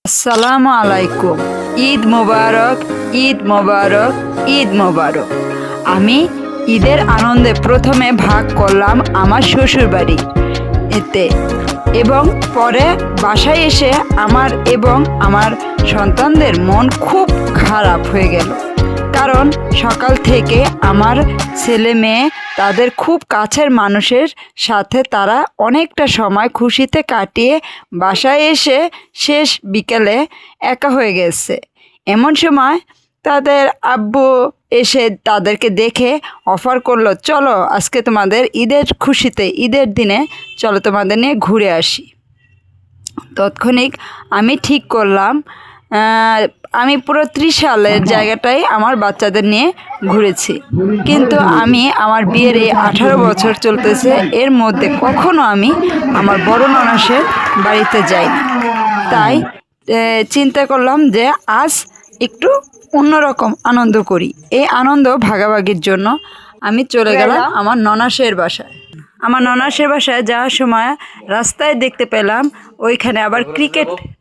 আসসালামু আলাইকুম। ঈদ মোবারক, ঈদ মোবারক, ঈদ মোবারক। আমি ঈদের আনন্দে প্রথমে ভাগ করলাম আমার শ্বশুরবাড়ি এতে, এবং পরে বাসায় এসে আমার সন্তানদের মন খুব খারাপ হয়ে গেল। কারণ সকাল থেকে আমার ছেলে মেয়ে তাদের খুব কাছের মানুষের সাথে তারা অনেকটা সময় খুশিতে কাটিয়ে বাসায় এসে শেষ বিকেলে একা হয়ে গেছে। এমন সময় তাদের আব্বু এসে তাদেরকে দেখে অফার করলো, চলো আজকে তোমাদের ঈদের খুশিতে, ঈদের দিনে চলো তোমাদের নিয়ে ঘুরে আসি। তৎক্ষণিক আমি ঠিক করলাম, আমি পুরো 30 সালের জায়গাটাই আমার বাচ্চাদের নিয়ে ঘুরেছি। কিন্তু আমি আমার বিয়ের এই 18 বছর চলতেছে, এর মধ্যে কখনো আমি আমার বড় ননাসের বাড়িতে যাইনি। তাই চিন্তা করলাম যে আজ একটু অন্যরকম আনন্দ করি। এই আনন্দ ভাগাভাগির জন্য আমি চলে গেলাম আমার ননাসের বাসায়। আমার ননাসের বাসায় যাওয়ার সময় রাস্তায় দেখতে পেলাম ওইখানে আবার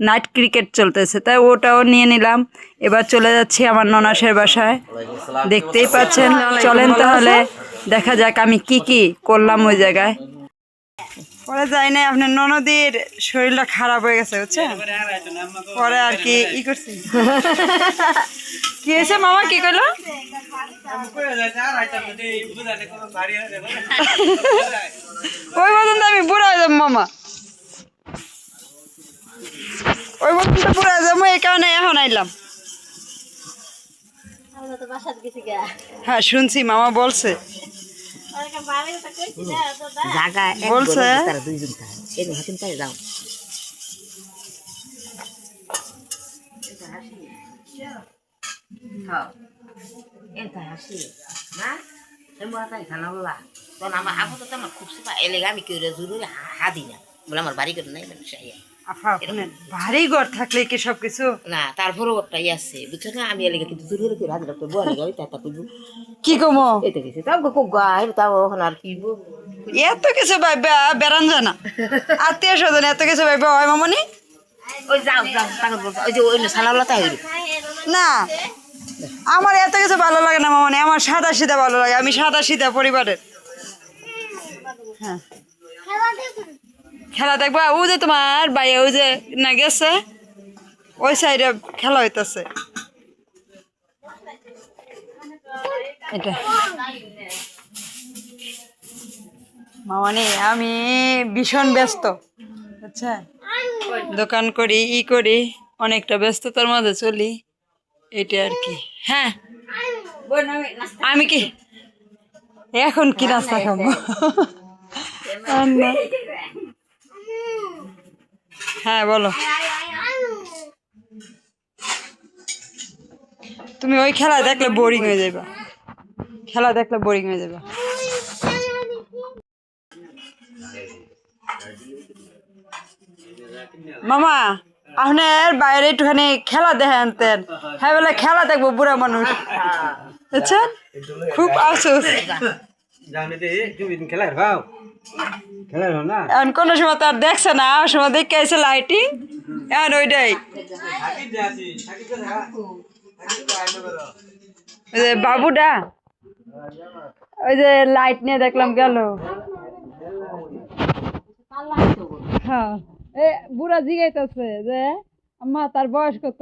নাইট ক্রিকেট চলতেছে, তাই ওটাও নিয়ে নিলাম। এবার চলে যাচ্ছি আমার ননাসের বাসায়। দেখতেই পাচ্ছেন, চলেন তাহলে দেখা যাক আমি কি করলাম ওই জায়গায়। পরে যাই না, আপনার ননদির শরীরটা খারাপ হয়ে গেছে, বুঝছেন? পরে আর কি করছি। কি হয়েছে মামা, কি করলো? ওই পর্যন্ত আমি বুড়া হয়ে যাবো মামা, ওই পর্যন্ত বুড়া হয়ে যাবো, এই কারণে এখন আইলাম। হ্যাঁ শুনছি, মামা বলছে ভারী ঘর থাকলে কি সবকিছু না, তারপরও একটা আছে বুঝছো না, আমি এলাকা কিন্তু দূরে করে হাজির রাখতে বলে গেল তা কইব কি কমো এটা গেছে তাও খুব গায়ে তাও এখন আর কি এত কিছু ভাইবা বেড়ান জানা, আত্মীয় স্বজন এত কিছু ভাইবা হয় মামনি? ওই যাও যাও তাকে বলবো ওই যে ওই সালালতা হইল না, আমার এত কিছু ভালো লাগে না মামনি, আমার সাদা সিধা ভালো লাগে। আমি সাদা সিধা পরিবারের। হ্যাঁ, খেলা দেখবা, ও যে তোমার ভাই ওই যে না গেছে ওই সাইডে খেলা হইতেছে। এটা মামনি আমি ভীষণ ব্যস্ত, আচ্ছা দোকান করি করি, অনেকটা ব্যস্ততার মাঝে চলি, এটা আর কি। হ্যাঁ আমি কি এখন কি নাস্তা খাবো? হ্যাঁ বলো, তুমি ওই খেলা দেখলে বোরিং হয়ে যাবে, খেলা দেখলে বোরিং হয়ে যাবে। মামা আপনার বাইরে একটুখানি খেলা দেখেন তেন, হ্যাঁ বলে খেলা দেখবো বুড়া মানুষ, বুঝছেন? খুব আফসোস, এখন কোনো সময় তো আর দেখছে না, সময় দেখে আছে লাইটিং, এখন ওইটাই ওই যে বাবুটা ওই যে লাইট নিয়ে দেখলাম গেল। হ্যাঁ, এ বুড়া জিগাইতেছে যে আম্মা তার বয়স কত?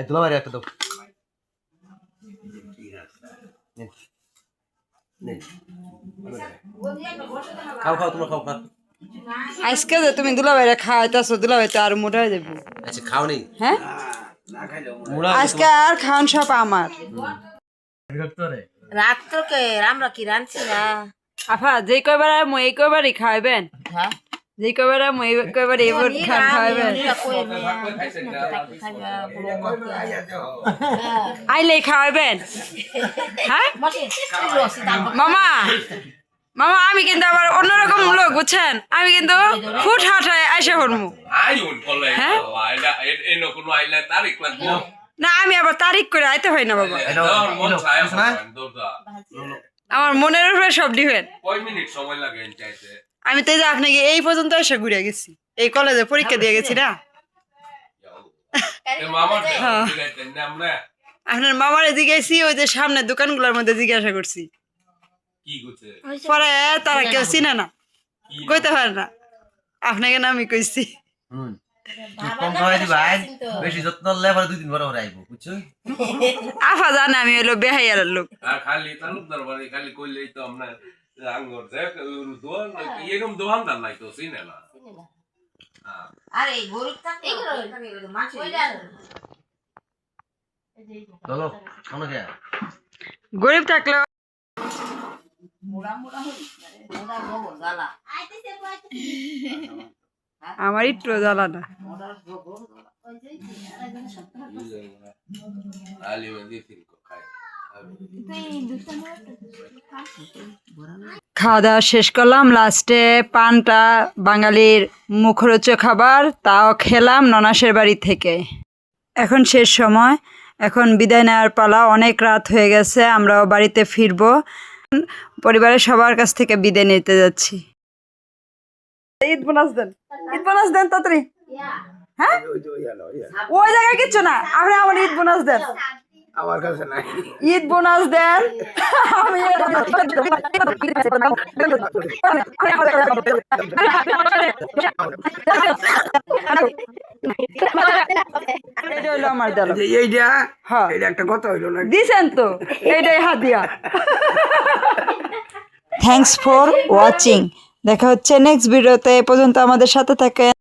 দুলাভাই একটা দাও, খাও খাও তোমরা খাও খাও। আজকে যে তুমি দুলাভাইরা খাওয়াইতেছো, দুলাভাই তো আর মোটা হয়ে যাবে। আচ্ছা খাও নেই, হ্যাঁ আজকে আর খাওয়ান সব আমার। রাত্রকে আমরা কি রাঁধছি না আফা যে কয়বার মই এই কয়বারই খাওয়াবেন, হ্যাঁ যে কয়বার মই এই কয়বার এবার খাওয়াবেন, আইলে খাওয়াবেন। হ্যাঁ মামা মামা আমি কিন্তু আবার অন্যরকম লোক বুঝছেন, আমি কিন্তু ফুট হাঁটায় আইসা করবো। হ্যাঁ না, আমি আবার তারিখ করে আইতে হয় না বাবা, আমার মনের উপরে সব ডিপেন্ড। আমি তো এই যে আপনাকে এই পর্যন্ত এসে ঘুরে গেছি, এই কলেজে পরীক্ষা দিয়ে গেছি না। আপনার মামারে জিজ্ঞাসি, ওই যে সামনের দোকানগুলোর মধ্যে জিজ্ঞাসা করছি, পরে তারা কেউ চিনে না, কইতে পারে না। আপনাকে না আমি কইছি বেশি যত্ন নিলে পরে 2 দিন পরে আইব, বুঝছো? আফা জানে আমি হলো বেহাইয়ার লোক। খালি তালুকদার বাড়ি খালি কইলেই তো আমরা আঙ্গুর যে দোয়ান এরকম দোকানদার নাই তো চিনে না। আরে গরিব থাকতে মাছ চলো শোনো কে গরিব থাকলে আমার একটু জ্বালা না। খাওয়া দাওয়া শেষ করলাম, লাস্টে পানটা বাঙালির মুখরোচক খাবার, তাও খেলাম ননাসের বাড়ি থেকে। এখন শেষ সময়, এখন বিদায় নেওয়ার পালা, অনেক রাত হয়ে গেছে, আমরাও বাড়িতে ফিরবো। পরিবারের সবার কাছ থেকে বিদায় নিতে যাচ্ছি। ঈদ বোনাস দেন, ঈদ বোনাস দেন তাড়াতাড়ি। হ্যাঁ ওই জায়গায় কিচ্ছু না, আপনি আমার ঈদ বোনাস দেন, আমার কাছে নাই। ঈদ বোনাস দেন। আমি এটা হইলো আমার দেল, এইটা হ্যাঁ এটা একটা কথা হইলো না। দিছেন তো, এইটাই হাদিয়া। থ্যাঙ্কস ফর ওয়াচিং, দেখা হচ্ছে নেক্সট ভিডিওতে। এ পর্যন্ত আমাদের সাথে থাকেন।